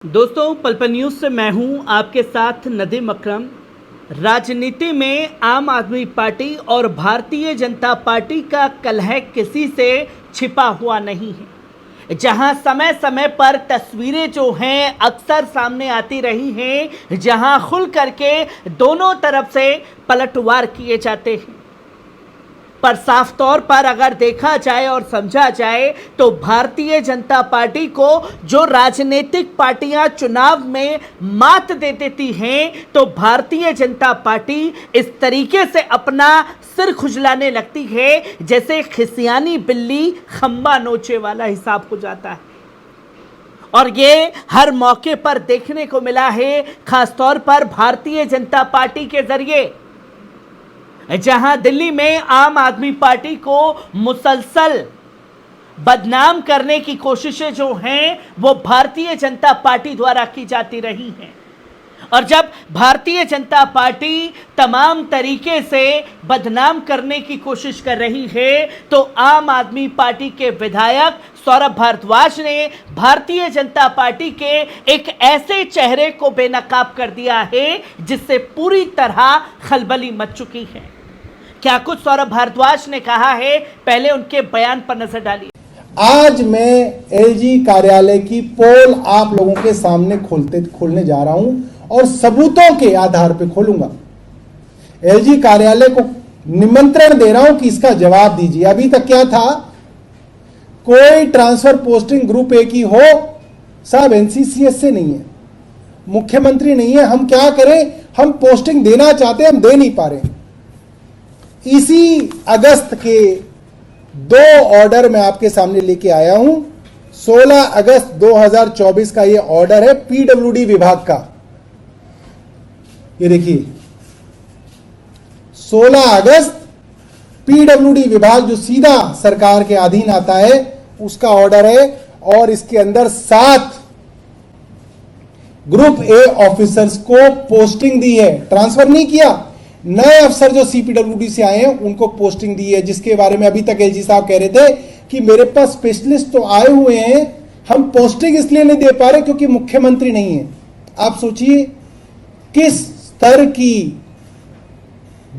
दोस्तों पल न्यूज़ से मैं हूं आपके साथ नदीम अकरम। राजनीति में आम आदमी पार्टी और भारतीय जनता पार्टी का कलह किसी से छिपा हुआ नहीं है। जहां समय समय पर तस्वीरें जो हैं अक्सर सामने आती रही हैं, जहां खुल करके दोनों तरफ से पलटवार किए जाते हैं, पर साफ तौर पर अगर देखा जाए और समझा जाए तो भारतीय जनता पार्टी को जो राजनीतिक पार्टियां चुनाव में मात दे देती हैं, तो भारतीय जनता पार्टी इस तरीके से अपना सिर खुजलाने लगती है जैसे खिसियानी बिल्ली खंबा नोचे वाला हिसाब हो जाता है। और ये हर मौके पर देखने को मिला है, खासतौर पर भारतीय जनता पार्टी के जरिए, जहां दिल्ली में आम आदमी पार्टी को मुसलसल बदनाम करने की कोशिशें जो हैं वो भारतीय जनता पार्टी द्वारा की जाती रही हैं। और जब भारतीय जनता पार्टी तमाम तरीके से बदनाम करने की कोशिश कर रही है, तो आम आदमी पार्टी के विधायक सौरभ भारद्वाज ने भारतीय जनता पार्टी के एक ऐसे चेहरे को बेनकाब कर दिया है जिससे पूरी तरह खलबली मच चुकी है। क्या कुछ सौरभ भारद्वाज ने कहा है, पहले उनके बयान पर नजर डालिए। आज मैं एलजी कार्यालय की पोल आप लोगों के सामने खोलने जा रहा हूं और सबूतों के आधार पर खोलूंगा। एलजी कार्यालय को निमंत्रण दे रहा हूं कि इसका जवाब दीजिए। अभी तक क्या था, कोई ट्रांसफर पोस्टिंग ग्रुप ए की हो, साहब एनसीसीएस से नहीं है, मुख्यमंत्री नहीं है, हम क्या करें, हम पोस्टिंग देना चाहते हैं, हम दे नहीं पा रहे। इसी अगस्त के 2 ऑर्डर मैं आपके सामने लेके आया हूं। 16 अगस्त 2024 का यह ऑर्डर है पीडब्ल्यूडी विभाग का। ये देखिए 16 अगस्त पीडब्ल्यूडी विभाग जो सीधा सरकार के अधीन आता है उसका ऑर्डर है, और इसके अंदर 7 ग्रुप ए ऑफिसर्स को पोस्टिंग दी है, ट्रांसफर नहीं किया। नए अफसर जो सीपीडब्ल्यूडी से आए हैं उनको पोस्टिंग दी है, जिसके बारे में अभी तक एलजी साहब कह रहे थे कि मेरे पास स्पेशलिस्ट तो आए हुए हैं, हम पोस्टिंग इसलिए नहीं दे पा रहे क्योंकि मुख्यमंत्री नहीं है। आप सोचिए किस स्तर की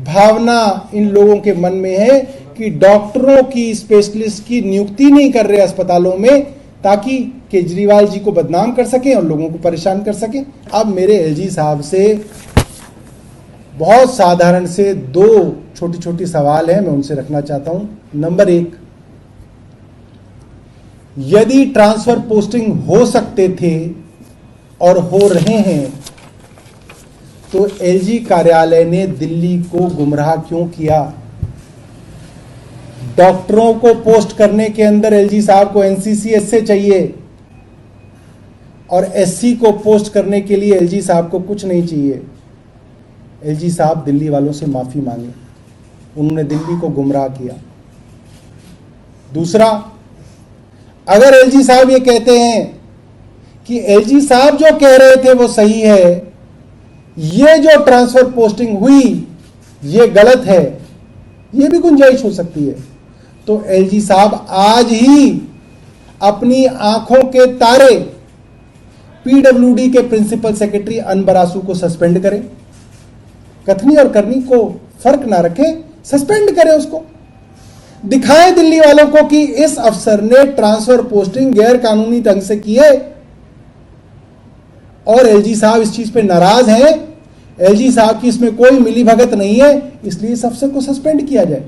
भावना इन लोगों के मन में है कि डॉक्टरों की, स्पेशलिस्ट की नियुक्ति नहीं कर रहे अस्पतालों में ताकि केजरीवाल जी को बदनाम कर सकें और लोगों को परेशान कर सकें। अब मेरे एलजी साहब से बहुत साधारण से 2 छोटी छोटी सवाल हैं, मैं उनसे रखना चाहता हूं। नंबर 1, यदि ट्रांसफर पोस्टिंग हो सकते थे और हो रहे हैं तो एलजी कार्यालय ने दिल्ली को गुमराह क्यों किया? डॉक्टरों को पोस्ट करने के अंदर एलजी साहब को एनसीसीएस से चाहिए और एससी को पोस्ट करने के लिए एलजी साहब को कुछ नहीं चाहिए। एलजी साहब दिल्ली वालों से माफी मांगे, उन्होंने दिल्ली को गुमराह किया। दूसरा, अगर एलजी साहब ये कहते हैं कि एलजी साहब जो कह रहे थे वो सही है, ये जो ट्रांसफर पोस्टिंग हुई ये गलत है, ये भी गुंजाइश हो सकती है, तो एलजी साहब आज ही अपनी आंखों के तारे पीडब्ल्यूडी के प्रिंसिपल सेक्रेटरी अनबरासू को सस्पेंड करें। कथनी और करनी को फर्क ना रखें, सस्पेंड करें उसको। दिखाएं दिल्ली वालों को कि इस अफसर ने ट्रांसफर पोस्टिंग गैर कानूनी ढंग से की है और एलजी साहब इस चीज पे नाराज हैं, एलजी साहब की इसमें कोई मिलीभगत नहीं है, इसलिए इस अफसर को सस्पेंड किया जाए।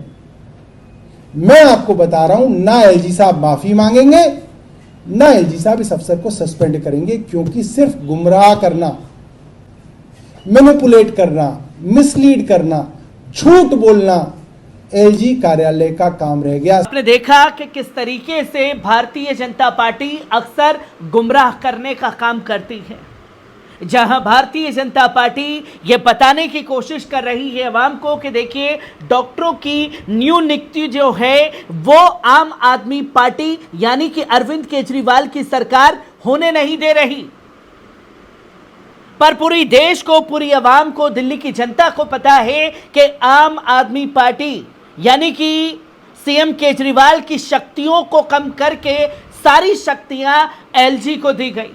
मैं आपको बता रहा हूं, ना एलजी साहब माफी मांगेंगे, ना एलजी साहब इस अफसर को सस्पेंड करेंगे, क्योंकि सिर्फ गुमराह करना, मैनिपुलेट करना, मिसलीड करना, झूठ बोलना एलजी कार्यालय का काम रह गया। आपने देखा कि किस तरीके से भारतीय जनता पार्टी अक्सर गुमराह करने का काम करती है। जहां भारतीय जनता पार्टी ये बताने की कोशिश कर रही है अवाम को कि देखिए डॉक्टरों की न्यू नियुक्ति जो है वो आम आदमी पार्टी यानी कि अरविंद केजरीवाल की सरकार होने नहीं दे रही, पर पूरी देश को, पूरी आवाम को, दिल्ली की जनता को पता है कि आम आदमी पार्टी यानी कि सीएम केजरीवाल की शक्तियों को कम करके सारी शक्तियां एलजी को दी गई।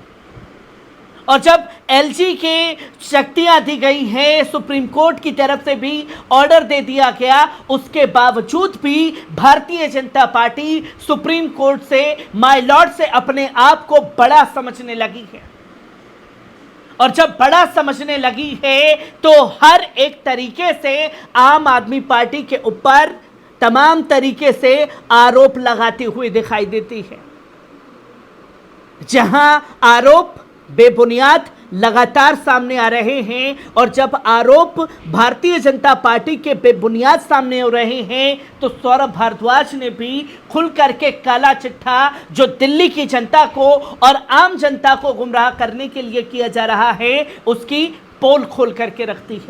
और जब एलजी के शक्तियां दी गई हैं, सुप्रीम कोर्ट की तरफ से भी ऑर्डर दे दिया गया, उसके बावजूद भी Bharatiya Janata party supreme court से, माय लॉर्ड से अपने आप को बड़ा समझने लगी है। और जब बड़ा समझने लगी है तो हर एक तरीके से आम आदमी पार्टी के ऊपर तमाम तरीके से आरोप लगाती हुई दिखाई देती है। जहां आरोप बेबुनियाद लगातार सामने आ रहे हैं और जब आरोप भारतीय जनता पार्टी के बेबुनियाद सामने आ रहे हैं तो सौरभ भारद्वाज ने भी खुल करके काला चिट्ठा जो दिल्ली की जनता को और आम जनता को गुमराह करने के लिए किया जा रहा है, उसकी पोल खोल करके रखती है।